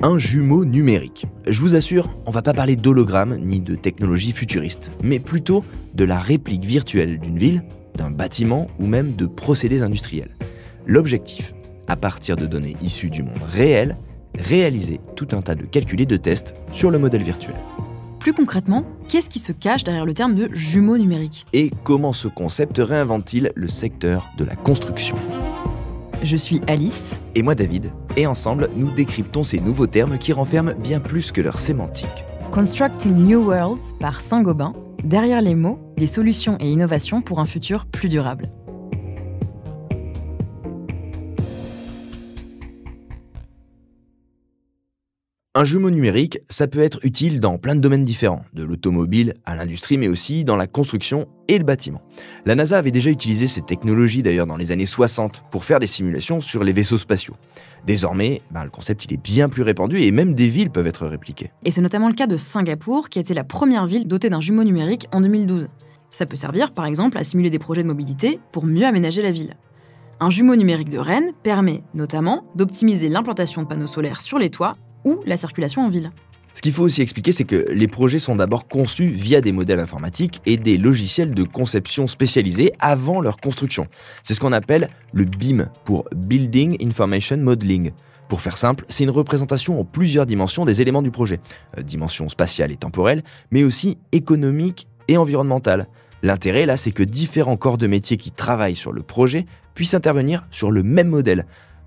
Un jumeau numérique. Je vous assure, on va pas parler d'hologramme ni de technologie futuriste, mais plutôt de la réplique virtuelle d'une ville, d'un bâtiment ou même de procédés industriels. L'objectif, à partir de données issues du monde réel, réaliser tout un tas de calculs et de tests sur le modèle virtuel. Plus concrètement, qu'est-ce qui se cache derrière le terme de jumeau numérique ? Et comment ce concept réinvente-t-il le secteur de la construction ? Je suis Alice. Et moi David, et ensemble, nous décryptons ces nouveaux termes qui renferment bien plus que leur sémantique. Constructing New Worlds par Saint-Gobain, derrière les mots, des solutions et innovations pour un futur plus durable. Un jumeau numérique, ça peut être utile dans plein de domaines différents, de l'automobile à l'industrie, mais aussi dans la construction et le bâtiment. La NASA avait déjà utilisé cette technologie d'ailleurs dans les années 60 pour faire des simulations sur les vaisseaux spatiaux. Désormais, le concept il est bien plus répandu et même des villes peuvent être répliquées. Et c'est notamment le cas de Singapour, qui a été la première ville dotée d'un jumeau numérique en 2012. Ça peut servir, par exemple, à simuler des projets de mobilité pour mieux aménager la ville. Un jumeau numérique de Rennes permet, notamment, d'optimiser l'implantation de panneaux solaires sur les toits ou la circulation en ville. Ce qu'il faut aussi expliquer, c'est que les projets sont d'abord conçus via des modèles informatiques et des logiciels de conception spécialisés avant leur construction. C'est ce qu'on appelle le BIM, pour Building Information Modeling. Pour faire simple, c'est une représentation en plusieurs dimensions des éléments du projet. Dimension spatiale et temporelle, mais aussi économique et environnementale. L'intérêt, là, c'est que différents corps de métier qui travaillent sur le projet puissent intervenir sur le même modèle.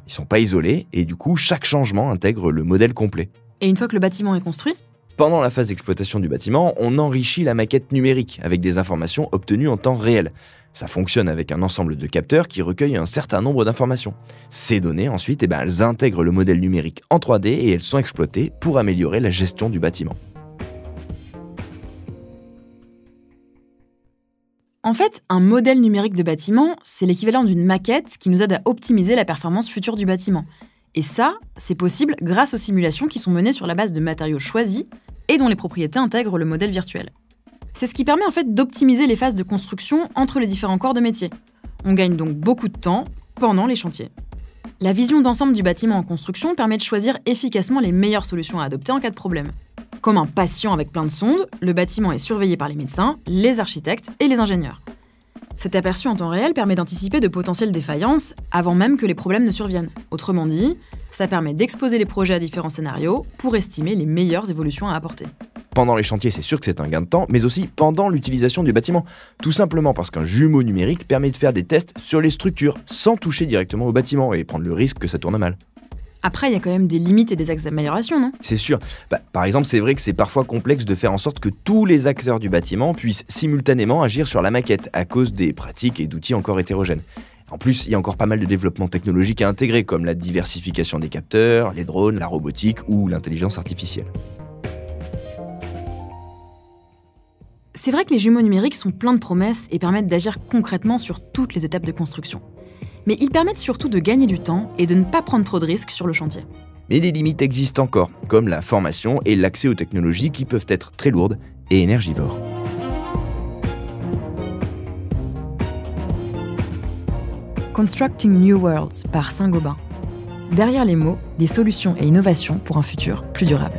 Ils ne sont pas isolés et du coup, chaque changement intègre le modèle complet. Et une fois que le bâtiment est construit ? Pendant la phase d'exploitation du bâtiment, on enrichit la maquette numérique avec des informations obtenues en temps réel. Ça fonctionne avec un ensemble de capteurs qui recueillent un certain nombre d'informations. Ces données, ensuite, elles intègrent le modèle numérique en 3D et elles sont exploitées pour améliorer la gestion du bâtiment. En fait, un modèle numérique de bâtiment, c'est l'équivalent d'une maquette qui nous aide à optimiser la performance future du bâtiment. Et ça, c'est possible grâce aux simulations qui sont menées sur la base de matériaux choisis et dont les propriétés intègrent le modèle virtuel. C'est ce qui permet en fait d'optimiser les phases de construction entre les différents corps de métier. On gagne donc beaucoup de temps pendant les chantiers. La vision d'ensemble du bâtiment en construction permet de choisir efficacement les meilleures solutions à adopter en cas de problème. Comme un patient avec plein de sondes, le bâtiment est surveillé par les médecins, les architectes et les ingénieurs. Cet aperçu en temps réel permet d'anticiper de potentielles défaillances avant même que les problèmes ne surviennent. Autrement dit, ça permet d'exposer les projets à différents scénarios pour estimer les meilleures évolutions à apporter. Pendant les chantiers, c'est sûr que c'est un gain de temps, mais aussi pendant l'utilisation du bâtiment. Tout simplement parce qu'un jumeau numérique permet de faire des tests sur les structures sans toucher directement au bâtiment et prendre le risque que ça tourne mal. Après, il y a quand même des limites et des axes d'amélioration, non ? C'est sûr. Par exemple, c'est vrai que c'est parfois complexe de faire en sorte que tous les acteurs du bâtiment puissent simultanément agir sur la maquette à cause des pratiques et d'outils encore hétérogènes. En plus, il y a encore pas mal de développements technologiques à intégrer, comme la diversification des capteurs, les drones, la robotique ou l'intelligence artificielle. C'est vrai que les jumeaux numériques sont pleins de promesses et permettent d'agir concrètement sur toutes les étapes de construction. Mais ils permettent surtout de gagner du temps et de ne pas prendre trop de risques sur le chantier. Mais des limites existent encore, comme la formation et l'accès aux technologies qui peuvent être très lourdes et énergivores. Constructing New Worlds par Saint-Gobain. Derrière les mots, des solutions et innovations pour un futur plus durable.